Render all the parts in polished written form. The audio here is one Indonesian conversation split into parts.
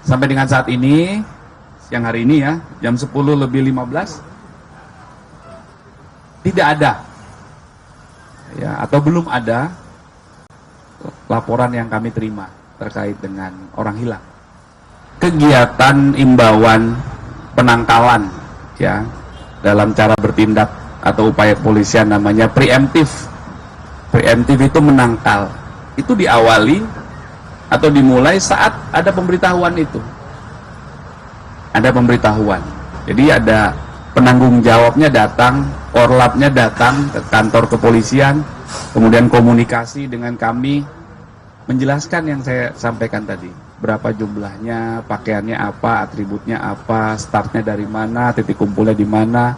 Sampai dengan saat ini, siang hari ini ya, jam 10:15, tidak ada, ya, atau belum ada laporan yang kami terima terkait dengan orang hilang. Kegiatan imbauan penangkalan, ya, dalam cara bertindak atau upaya kepolisian namanya preemptif. Preemptif itu menangkal. Itu diawali atau dimulai saat ada pemberitahuan itu. Ada pemberitahuan. Jadi ada penanggung jawabnya datang, orlapnya datang ke kantor kepolisian, kemudian komunikasi dengan kami, menjelaskan yang saya sampaikan tadi. Berapa jumlahnya, pakaiannya apa, atributnya apa, startnya dari mana, titik kumpulnya di mana.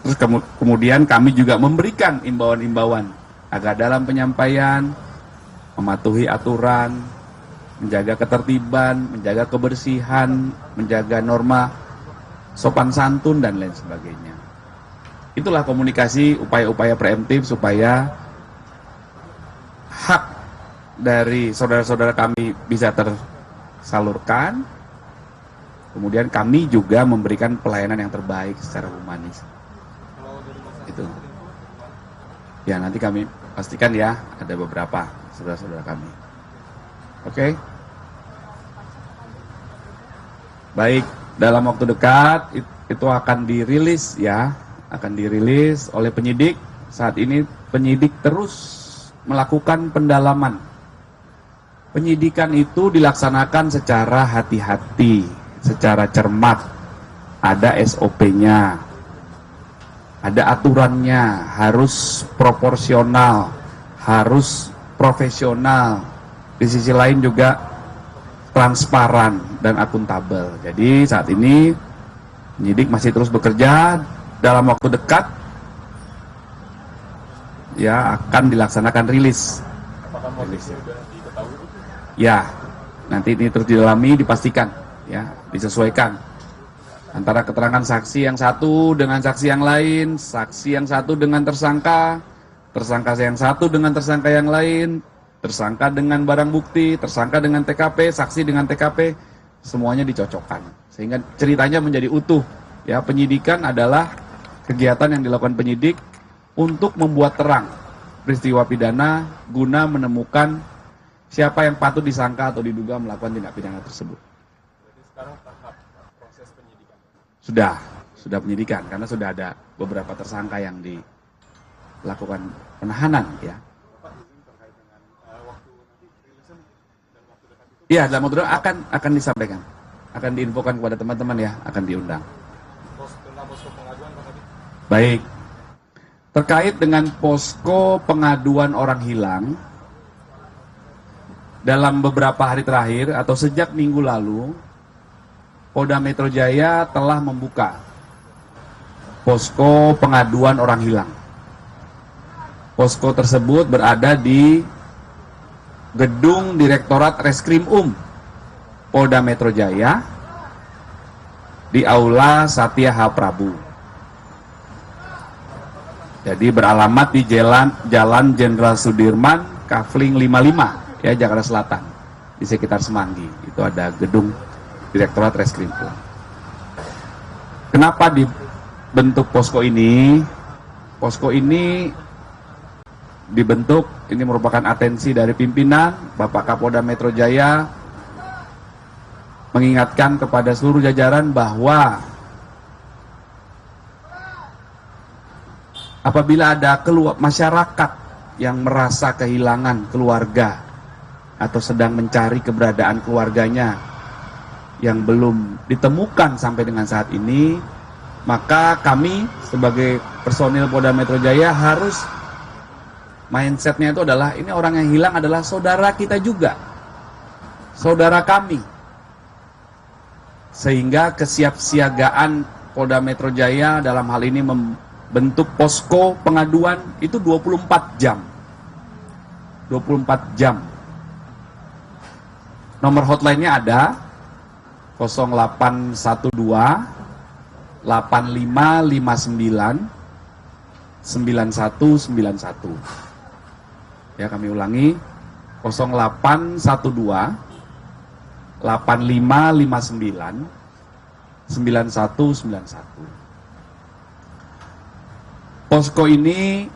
Terus kemudian kami juga memberikan imbauan-imbauan agar dalam penyampaian mematuhi aturan, menjaga ketertiban, menjaga kebersihan, menjaga norma sopan santun dan lain sebagainya. Itulah komunikasi upaya-upaya preemptif supaya hak dari saudara-saudara kami bisa tersalurkan. Kemudian kami juga memberikan pelayanan yang terbaik secara humanis. Itu. Ya, nanti kami pastikan ya, ada beberapa saudara-saudara kami. Oke? Baik, dalam waktu dekat itu akan dirilis ya, akan dirilis oleh penyidik. Saat ini penyidik terus melakukan pendalaman. Penyidikan itu dilaksanakan secara hati-hati, secara cermat. Ada SOP-nya, ada aturannya, harus proporsional, harus profesional. Di sisi lain juga transparan dan akuntabel. Jadi saat ini penyidik masih terus bekerja. Dalam waktu dekat ya akan dilaksanakan rilis. Apakah motifnya sudah diketahui? Ya, nanti ini terus didalami, dipastikan, ya, disesuaikan antara keterangan saksi yang satu dengan saksi yang lain, saksi yang satu dengan tersangka, tersangka yang satu dengan tersangka yang lain, tersangka dengan barang bukti, tersangka dengan TKP, saksi dengan TKP, semuanya dicocokkan sehingga ceritanya menjadi utuh. Ya, penyidikan adalah kegiatan yang dilakukan penyidik untuk membuat terang peristiwa pidana guna menemukan siapa yang patut disangka atau diduga melakukan tindak pidana tersebut. Jadi sekarang tahap proses penyidikan. Sudah penyidikan karena sudah ada beberapa tersangka yang dilakukan penahanan ya. Bapak izin terkait dengan waktu nanti rilisan dan waktu dekat itu. Iya, dalam waktu dekat akan disampaikan. Akan diinfokan kepada teman-teman ya, akan diundang. Tentang posko pengaduan Pak tadi. Baik. Terkait dengan posko pengaduan orang hilang, dalam beberapa hari terakhir atau sejak minggu lalu, Polda Metro Jaya telah membuka posko pengaduan orang hilang. Posko tersebut berada di Gedung Direktorat Reskrim Polda Metro Jaya di Aula Satya H. Prabu. Jadi beralamat di Jalan Jenderal Sudirman, Kafling 55. Ya, Jakarta Selatan, di sekitar Semanggi. Itu ada gedung Direktorat Reskrim. Kenapa dibentuk posko ini? Posko ini dibentuk, ini merupakan atensi dari pimpinan, Bapak Kapolda Metro Jaya, mengingatkan kepada seluruh jajaran bahwa apabila ada masyarakat yang merasa kehilangan keluarga, atau sedang mencari keberadaan keluarganya yang belum ditemukan sampai dengan saat ini, maka kami sebagai personil Polda Metro Jaya harus mindsetnya itu adalah ini orang yang hilang adalah saudara kita juga, saudara kami, sehingga kesiapsiagaan Polda Metro Jaya dalam hal ini membentuk posko pengaduan itu 24 jam. 24 jam. Nomor hotline-nya ada 0812 8559 9191. Ya, kami ulangi 0812 8559 9191. Posko ini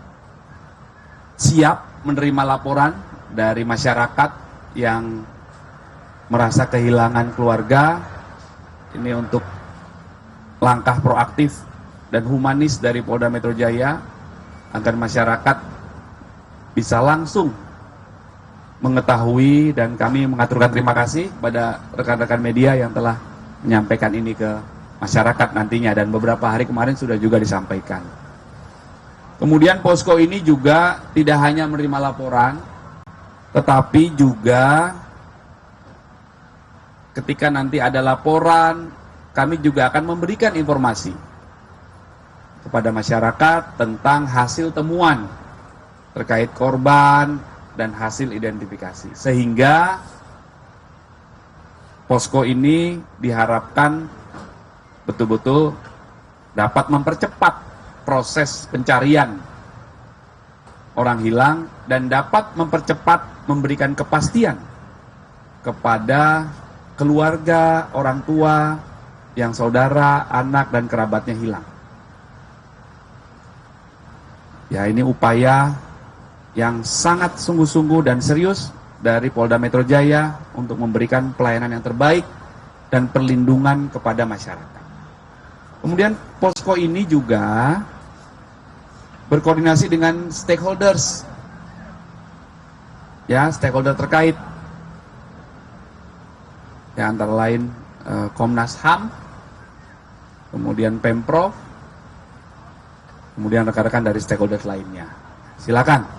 siap menerima laporan dari masyarakat yang merasa kehilangan keluarga. Ini untuk langkah proaktif dan humanis dari Polda Metro Jaya agar masyarakat bisa langsung mengetahui, dan kami mengaturkan terima kasih pada rekan-rekan media yang telah menyampaikan ini ke masyarakat nantinya, dan beberapa hari kemarin sudah juga disampaikan. Kemudian posko ini juga tidak hanya menerima laporan, tetapi juga ketika nanti ada laporan, kami juga akan memberikan informasi kepada masyarakat tentang hasil temuan terkait korban dan hasil identifikasi. Sehingga posko ini diharapkan betul-betul dapat mempercepat proses pencarian orang hilang dan dapat mempercepat memberikan kepastian kepada keluarga, orang tua, yang saudara, anak, dan kerabatnya hilang. Ya, ini upaya yang sangat sungguh-sungguh dan serius dari Polda Metro Jaya untuk memberikan pelayanan yang terbaik dan perlindungan kepada masyarakat. Kemudian posko ini juga berkoordinasi dengan stakeholders, ya, stakeholder terkait, ya, antara lain Komnas HAM, kemudian Pemprov, kemudian rekan-rekan dari stakeholders lainnya. Silakan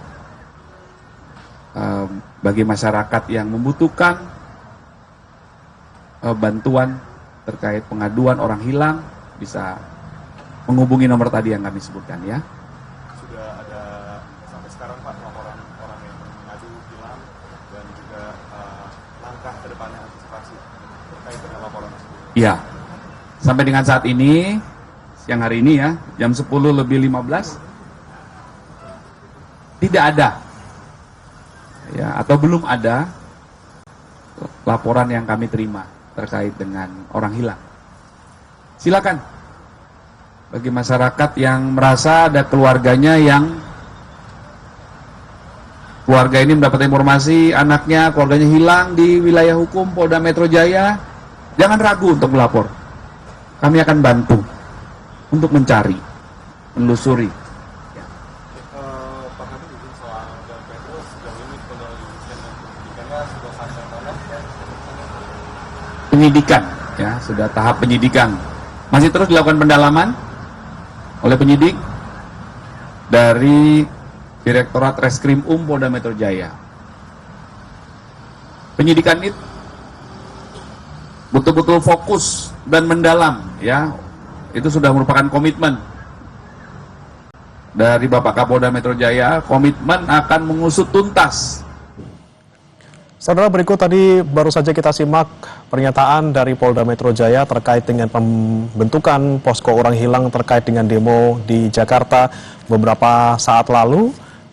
bagi masyarakat yang membutuhkan bantuan terkait pengaduan orang hilang bisa menghubungi nomor tadi yang kami sebutkan, ya. Sudah ada sampai sekarang Pak laporan orang yang mengadu hilang dan juga langkah ke depannya antisipasi terkait dengan laporan tersebut. Iya, sampai dengan saat ini, siang hari ini ya, jam 10:15, tidak ada, ya, atau belum ada laporan yang kami terima terkait dengan orang hilang. Silakan bagi masyarakat yang merasa ada keluarganya yang keluarga ini mendapat informasi anaknya, keluarganya hilang di wilayah hukum Polda Metro Jaya, jangan ragu untuk melapor. Kami akan bantu untuk mencari, menelusuri. Pak Kami izin soal Jalan Petrus, sejauh ini penyelidikan dan penyidikannya sudah sampai mana? Penyidikan, ya, sudah tahap penyidikan. Masih terus dilakukan pendalaman oleh penyidik dari Direktorat Reskrim Polda Metro Jaya. Penyidikan ini betul-betul fokus dan mendalam, ya. Itu sudah merupakan komitmen dari Bapak Kapolda Metro Jaya, komitmen akan mengusut tuntas. Saudara, berikut tadi baru saja kita simak pernyataan dari Polda Metro Jaya terkait dengan pembentukan posko orang hilang terkait dengan demo di Jakarta beberapa saat lalu.